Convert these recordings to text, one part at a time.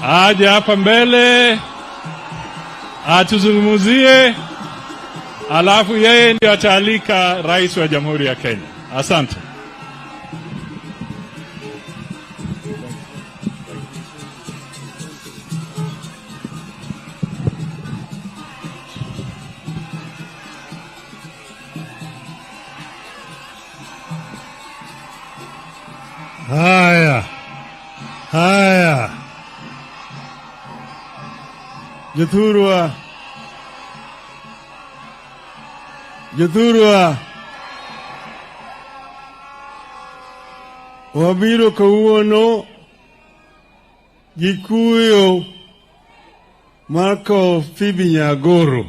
aje hapa mbele atuzungumzie, alafu yeye ndio ataalika rais wa Jamhuri ya Kenya. Asante. Haya. Jothurwa. Wabiro kawuono gikuyo Marco Fibi Nyagoro.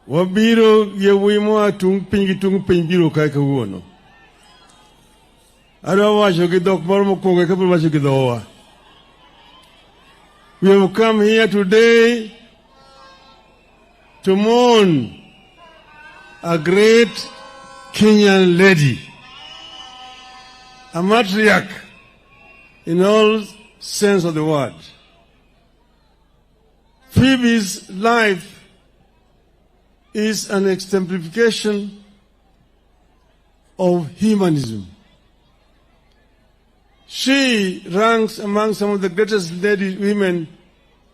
Wabiro yewimo atung piny biro kae kawuono. Adwa wacho gi dhok moro mokwongo eka wacho gi dhowa. We have come here today to mourn a great Kenyan lady, a matriarch in all sense of the word. Phoebe's life is an exemplification of humanism. She ranks among some of the greatest women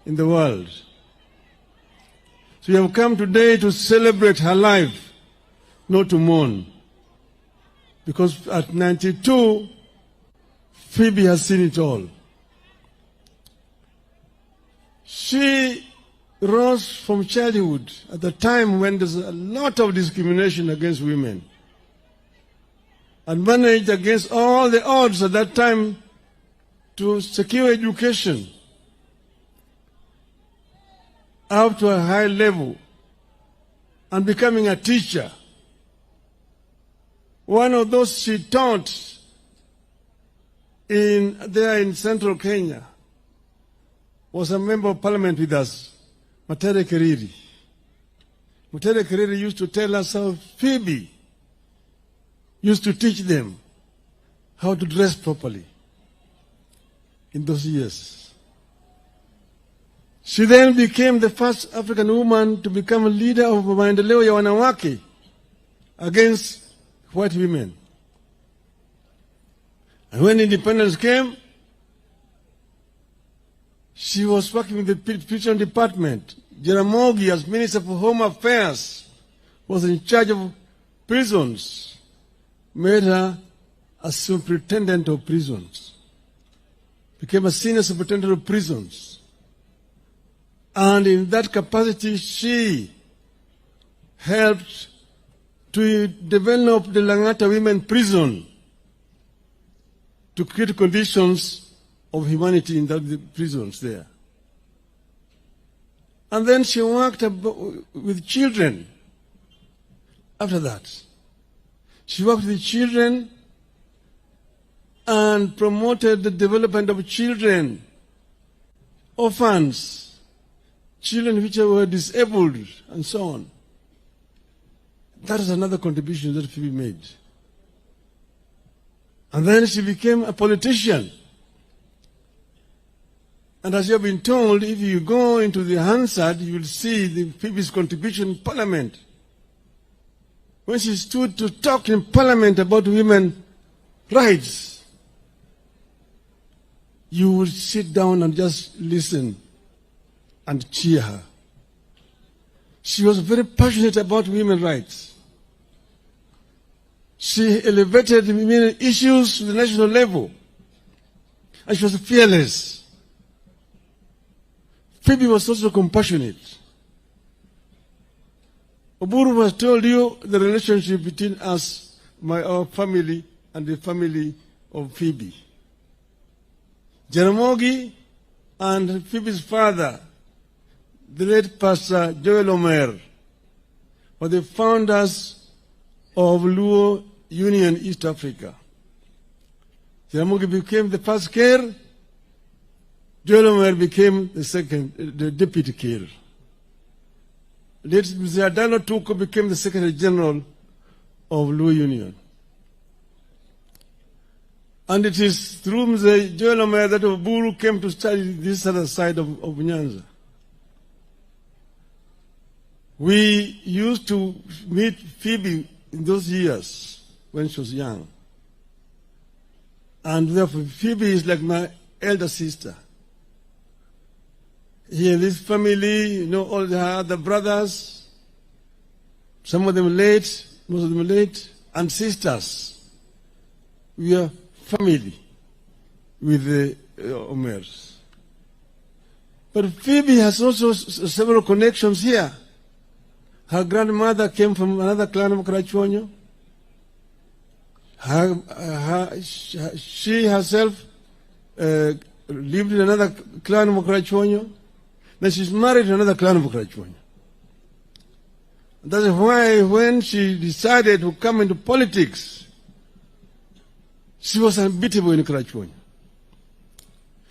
in the world. So we have come today to celebrate her life, not to mourn. Because at 92, Phoebe has seen it all. She rose from childhood at the time when there's a lot of discrimination against women, and managed against all the odds at that time to secure education up to a high level and becoming a teacher. One of those she taught there in central Kenya was a member of parliament with us, Matere Keriri. Matere Keriri used to tell us how Phoebe used to teach them how to dress properly in those years. She then became the first African woman to become a leader of maendeleo ya wanawake against white women. And when independence came, she was working with the prison department. Jaramogi, as Minister for Home Affairs, was in charge of prisons, made her a superintendent of prisons, became a senior superintendent of prisons. And in that capacity, she helped to develop the Langata Women Prison to create conditions of humanity in the prisons there. And then she worked with children after that. She worked with children and promoted the development of children, orphans, children which were disabled, and so on. That is another contribution that Phoebe made. And then she became a politician. And as you have been told, if you go into the Hansard, you will see Phoebe's contribution in Parliament. When she stood to talk in Parliament about women's rights, you would sit down and just listen and cheer her. She was very passionate about women's rights. She elevated women's issues to the national level, and she was fearless. Phoebe was also compassionate. Oburu has told you the relationship between us, our family, and the family of Phoebe. Jaramogi and Phoebe's father, the late Pastor Joel Omer, were the founders of Luo Union East Africa. Jaramogi became the first Ker. Joel Omer became the deputy Ker. Late Mr. Adano Tuko became the Secretary General of Luo Union. And it is through the Joel Omer that Oburu came to study this other side of Nyanza. We used to meet Phoebe in those years when she was young. And therefore, Phoebe is like my elder sister. Here, this family, you know, all her other brothers, some of them late, most of them late, and sisters. We are family with the Omers. But Phoebe has also several connections here. Her grandmother came from another clan of Karachuonyo. She herself lived in another clan of Karachuonyo. Now she's married to another clan of Karachuonyo. That's why when she decided to come into politics, she was unbeatable in Karachuonyo.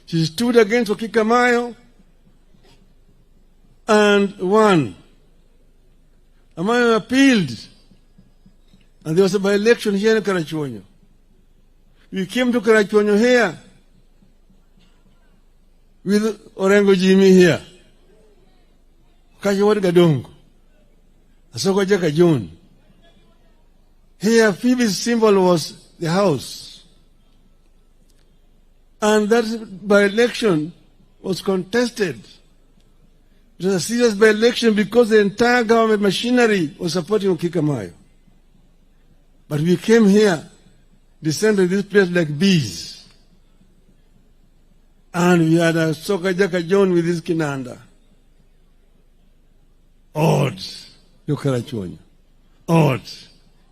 She stood against Okikamayo and won. Amayo appealed, and there was a by-election here in Karachuonyo. We came to Karachuonyo here with Orengo Jimmy here. Kajawad Gadongo. Asoko Jaka John. Here, Phoebe's symbol was the house. And that by-election was contested. It was a serious by-election because the entire government machinery was supporting Okikamayo. But we came here, descended this place like bees. And we had a Soka Jaka John with his kinanda. Odd. Yokarachuonyo. Odd.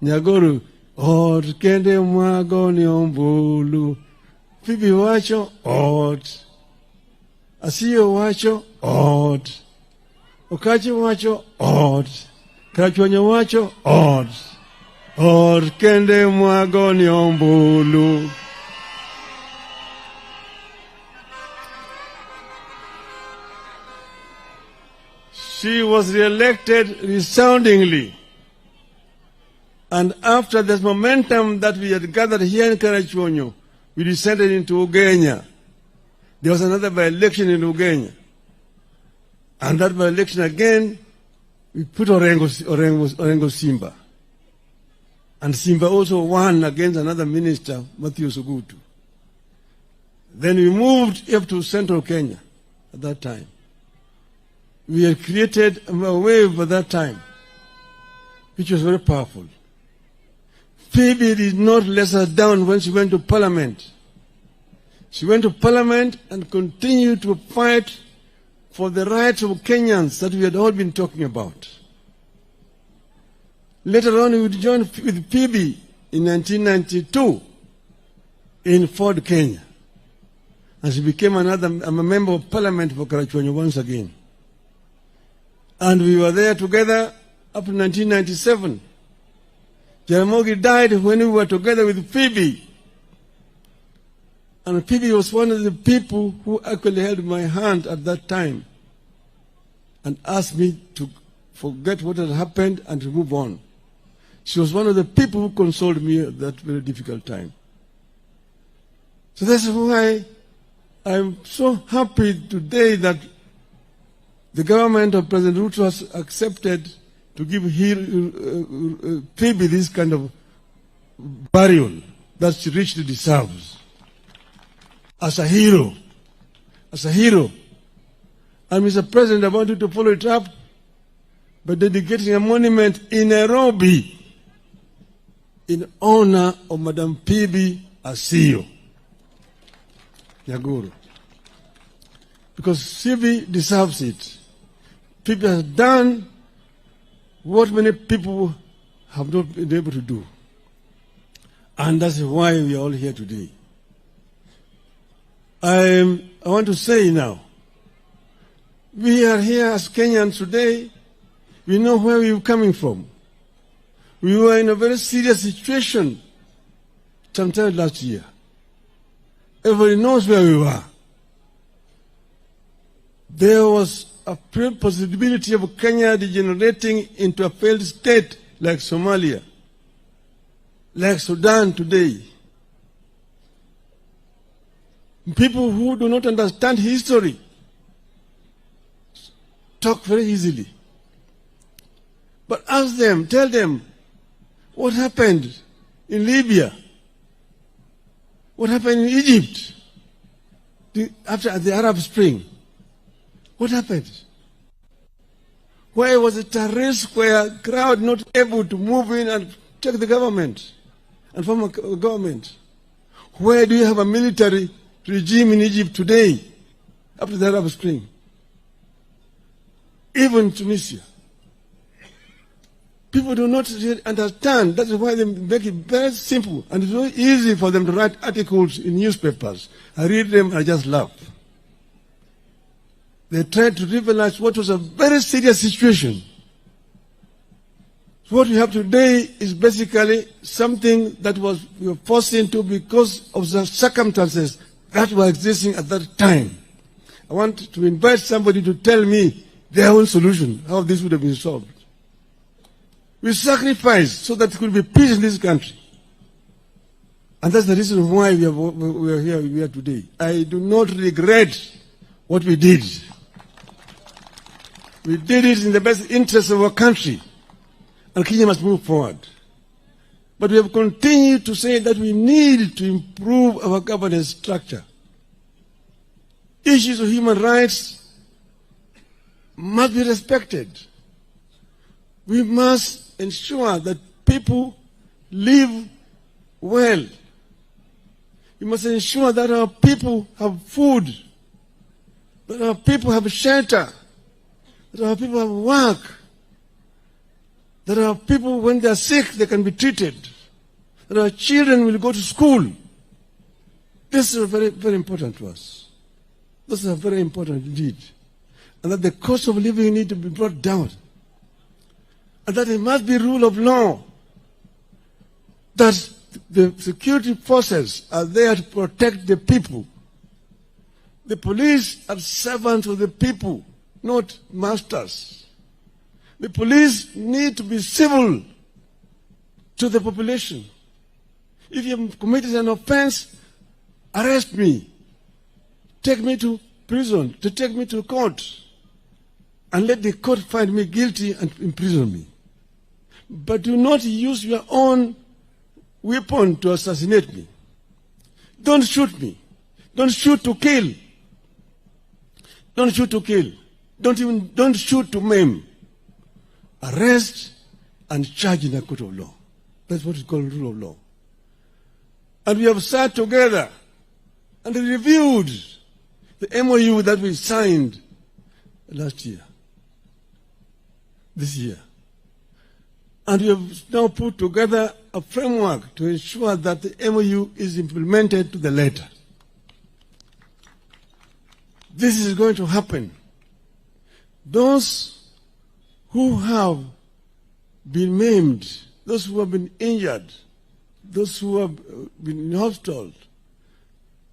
Nyagoru. Odd. Kende mwago ni ombulu. Phoebe wacho. Odd. Asiyo wacho. Odd. Okachi wacho. Odd. Karachuonyo wacho. Odd. Odd. Kende mwago ni ombulu. She was re-elected resoundingly. And after this momentum that we had gathered here in Karachuonyo, we descended into Ugenya. There was another by-election in Ugenya. And that by-election again, we put Orengo Simba. And Simba also won against another minister, Matthew Sugutu. Then we moved up to central Kenya at that time. We had created a wave at that time, which was very powerful. Phoebe did not let us down when she went to Parliament. She went to Parliament and continued to fight for the rights of Kenyans that we had all been talking about. Later on, we would join with Phoebe in 1992 in Ford, Kenya. And she became a member of Parliament for Karachuonyo once again. And we were there together up to 1997. Jaramogi died when we were together with Phoebe. And Phoebe was one of the people who actually held my hand at that time and asked me to forget what had happened and to move on. She was one of the people who consoled me at that very difficult time. So that's why I'm so happy today that the government of President Ruto has accepted to give Phoebe this kind of burial that she richly deserves. As a hero. As a hero. And Mr. President, I want you to follow it up by dedicating a monument in Nairobi in honor of Madam Phoebe Asio Nyaguru. Because Phoebe deserves it. Phoebe has done what many people have not been able to do. And that's why we are all here today. I want to say now, we are here as Kenyans today. We know where we are coming from. We were in a very serious situation sometime last year. Everybody knows where we were. There was a possibility of Kenya degenerating into a failed state like Somalia, like Sudan today. People who do not understand history talk very easily. But ask them, tell them, what happened in Libya? What happened in Egypt after the Arab Spring? What happened? Why was it a risk where a crowd not able to move in and take the government and form a government? Where do you have a military regime in Egypt today after the Arab Spring? Even Tunisia. People do not really understand. That's why they make it very simple. And it's very easy for them to write articles in newspapers. I read them and I just laugh. They tried to trivialize what was a very serious situation. So what we have today is basically something that we were forced into because of the circumstances that were existing at that time. I want to invite somebody to tell me their own solution, how this would have been solved. We sacrificed so that there could be peace in this country. And that's the reason why we are here today. I do not regret what we did. We did it in the best interest of our country. And Kenya must move forward. But we have continued to say that we need to improve our governance structure. Issues of human rights must be respected. We must ensure that people live well. We must ensure that our people have food, that our people have shelter, that our people have work, that our people, when they are sick, they can be treated, that our children will go to school. This is very, very important to us. This is very important indeed. And that the cost of living need to be brought down. And that it must be rule of law. That the security forces are there to protect the people. The police are servants of the people, not masters. The police need to be civil to the population. If you have committed an offense, arrest me. Take me to prison, take me to court, and let the court find me guilty and imprison me. But do not use your own weapon to assassinate me. Don't shoot me. Don't shoot to kill. Don't shoot to kill. Don't shoot to maim. Arrest and charge in a court of law. That's what is called rule of law. And we have sat together and reviewed the MOU that we signed last year, this year. And we have now put together a framework to ensure that the MOU is implemented to the letter. This is going to happen. Those who have been maimed, those who have been injured, those who have been in hospital,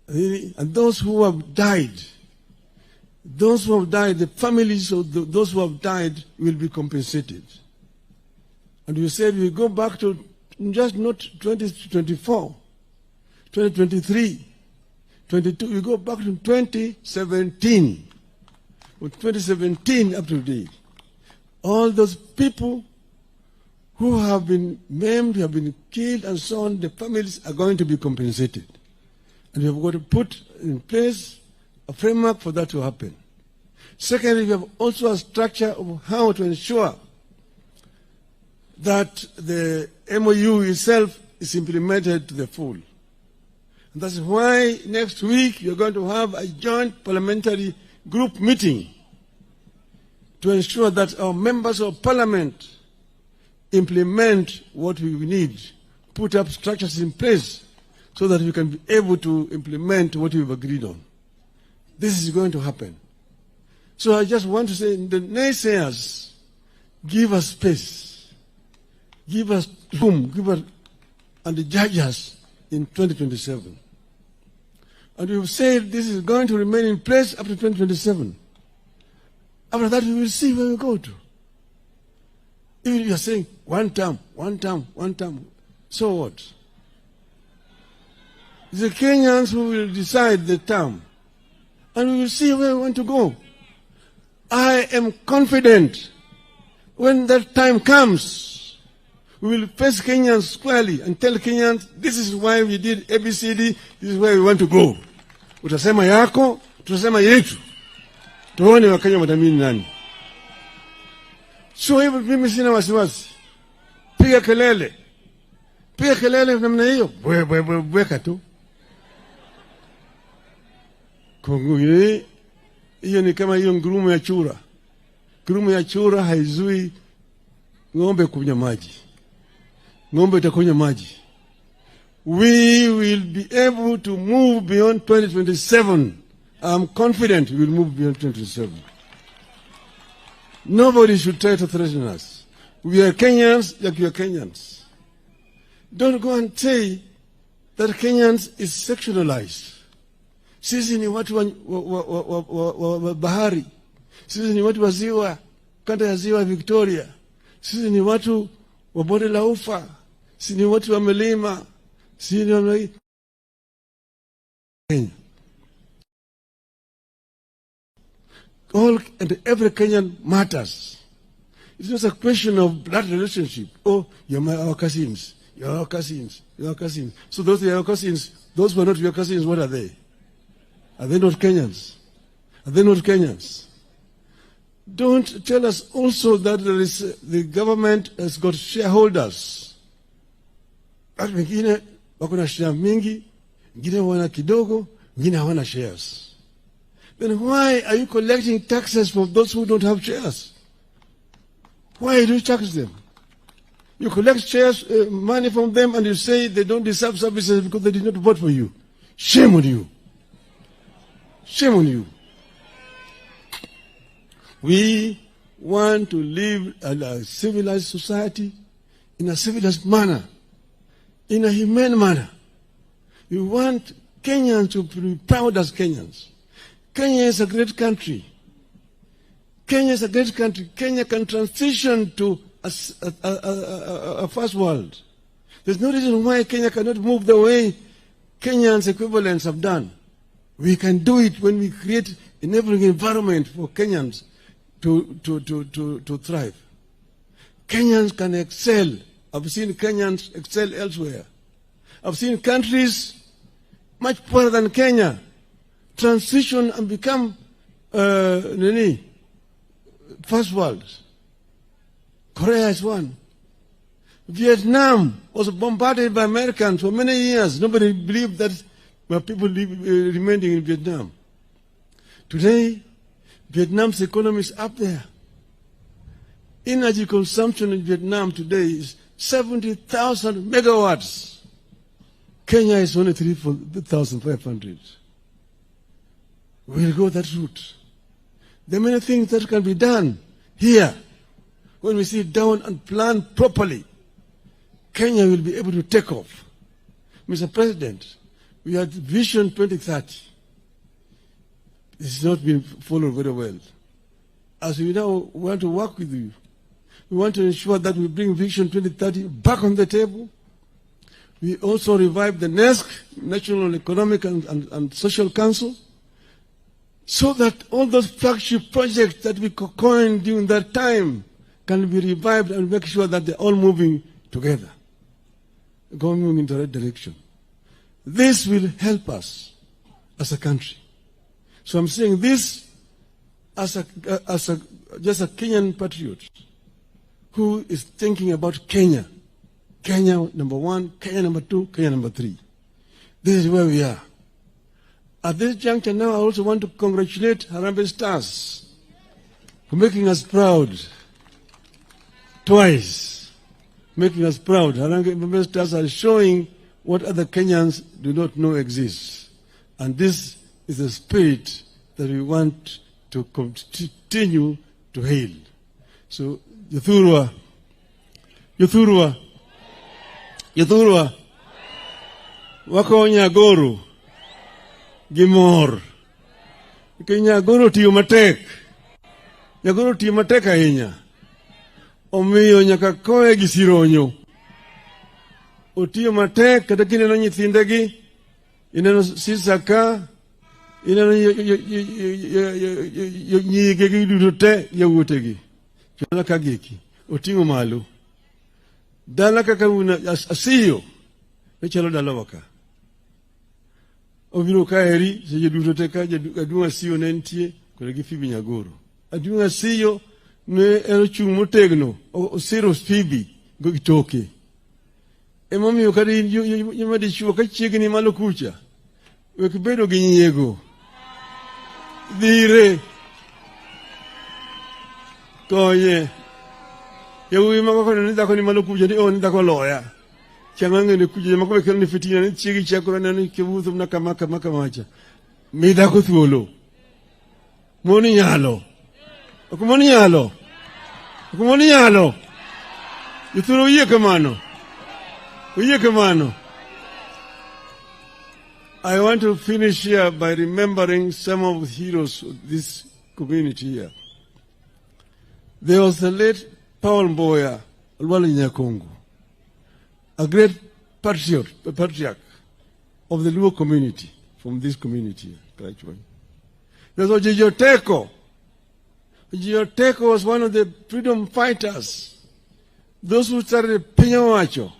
and those who have died, the families of those who have died will be compensated. And we said we go back to just not 2024, 2023, 22, we go back to 2017. From 2017 up to today, all those people who have been maimed, who have been killed and so on, the families are going to be compensated. And we have got to put in place a framework for that to happen. Secondly, we have also a structure of how to ensure that the MOU itself is implemented to the full. And that's why next week you're going to have a joint parliamentary group meeting to ensure that our members of parliament implement what we need, put up structures in place so that we can be able to implement what we've agreed on. This is going to happen. So I just want to say, the naysayers, give us space, give us room, and judge us in 2027. And we've said this is going to remain in place up to 2027. After that, we will see where we go to. If you are saying one term, so what? It's the Kenyans who will decide the term. And we will see where we want to go. I am confident when that time comes, we will face Kenyans squarely and tell Kenyans, this is why we did ABCD, this is where we want to go. Utasema yako, tutasema yetu. Tuone Wakenya watamini nani. So hivyo mimi sina wasiwasi. Piga kelele. Piga kelele namna hiyo. Bweka tu. Kongo hiyo ni kama hiyo ngurumo ya chura. Ngurumo ya chura haizui ng'ombe kunywa maji. Ng'ombe itakunywa maji. We will be able to move beyond 2027. I'm confident we will move beyond 2027. Nobody should try to threaten us. We are Kenyans like you are Kenyans. Don't go and say that Kenyans is sectionalized. Sisi ni watu wa bahari. Sisi ni watu wa ziwa, kanda ya ziwa Victoria. Sisi ni watu wa bonde la ufa. Sisi ni watu wa milima. Sisi ni wa Kenya. All and every Kenyan matters. It's not a question of blood relationship. Oh, our cousins. You're our cousins. You're our cousins. So those are your cousins. Those who are not your cousins, what are they? Are they not Kenyans? Are they not Kenyans? Don't tell us also that the government has got shareholders. Watu wengine wako na share mingi, wengine wana kidogo, wengine hawana shares. Then why are you collecting taxes from those who don't have shares? Why do you tax them? You collect shares, money from them, and you say they don't deserve services because they did not vote for you. Shame on you. Shame on you. We want to live in a civilized society, in a civilized manner, in a humane manner. We want Kenyans to be proud as Kenyans. Kenya is a great country. Kenya is a great country. Kenya can transition to a first world. There's no reason why Kenya cannot move the way Kenyans equivalents have done. We can do it when we create enabling environment for Kenyans to thrive. Kenyans can excel. I've seen Kenyans excel elsewhere. I've seen countries much poorer than Kenya transition and become first world. Korea is one. Vietnam was bombarded by Americans for many years. Nobody believed that people remaining in Vietnam. Today, Vietnam's economy is up there. Energy consumption in Vietnam today is 70,000 megawatts. Kenya is only 3,500. We'll go that route. There are many things that can be done here. When we sit down and plan properly, Kenya will be able to take off. Mr. President, we had Vision 2030. It's not been followed very well. As we now want to work with you, we want to ensure that we bring Vision 2030 back on the table. We also revive the NESC, National Economic and Social Council, so that all those flagship projects that we coined during that time can be revived and make sure that they're all moving together, going in the right direction. This will help us as a country. So I'm saying this as just a Kenyan patriot who is thinking about Kenya. Kenya number one, Kenya number two, Kenya number three. This is where we are. At this juncture now, I also want to congratulate Harambee Stars for making us proud twice. Making us proud. Harambee Stars are showing what other Kenyans do not know exists. And this is the spirit that we want to continue to hail. So, Yathurwa, wako Nyagoro, Gimor. Nyagoro tiyo matek. Nyagoro tiyo matek ahinya. Omiyo nyaka koe gi sironyo. Otiyo matek kata kineno nyithindegi ineno sisaka, ineno nyige duto te yawuotegi. Chona kageki, oting'o malo. Dala kaka una asiyo, nechalo dala waka. Obiro kaeri, seje duto te ka, aduong' asiyo ne nitie, kore gi Fibi Nyagoro. Aduong' asiyo ne erochung' motegno, osiro Fibi, go gitoke. Emomiyo kadi yuma dichuo ka chiegni malo kucha. Wek bedo gi nyiego. Dhire. Konye. Yawuowi mako kono ni dhako ni malo kucha ni ni dhako loya. Chang'ang'e ni kucha mako wekelo ni fitina ni chiegi chako ni kiwutho na kamacha. Mi dhako thuolo. Moni nyalo. Okumoni nyalo. Okumoni nyalo. Yuthuolo yie kamano. I want to finish here by remembering some of the heroes of this community here. There was the late Paul Mboya, Raila Odinga, a great patriarch of the Luo community, from this community here. There was Jijoteko. Jijoteko was one of the freedom fighters, those who started Penyawacho,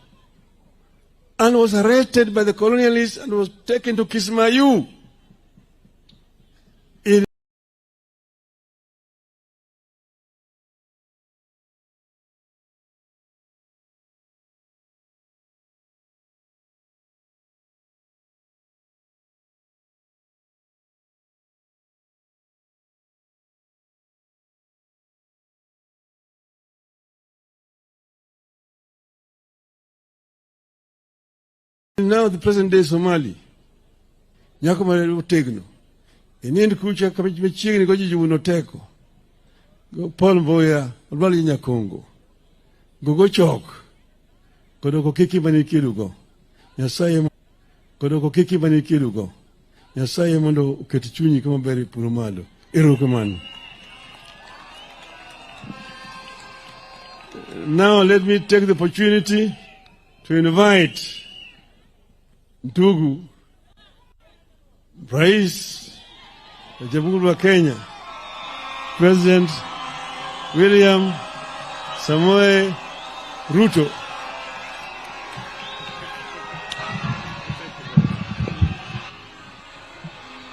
and was arrested by the colonialists and was taken to Kismayu. Now the present day Somali, nyako mare tegno. Enindi kucha kama chiegni goji juno teko. Go Paul Mboya, Raila Odinga. Go chok. Kodoko kiki manikirugo. Nyasaye kodoko kiki manikirugo. Nyasaye mondo uketichunyi kama beri purumalo. Erokamano. Now let me take the opportunity to invite ndugu Rais wa Jamhuri ya Kenya, President William Samoei Ruto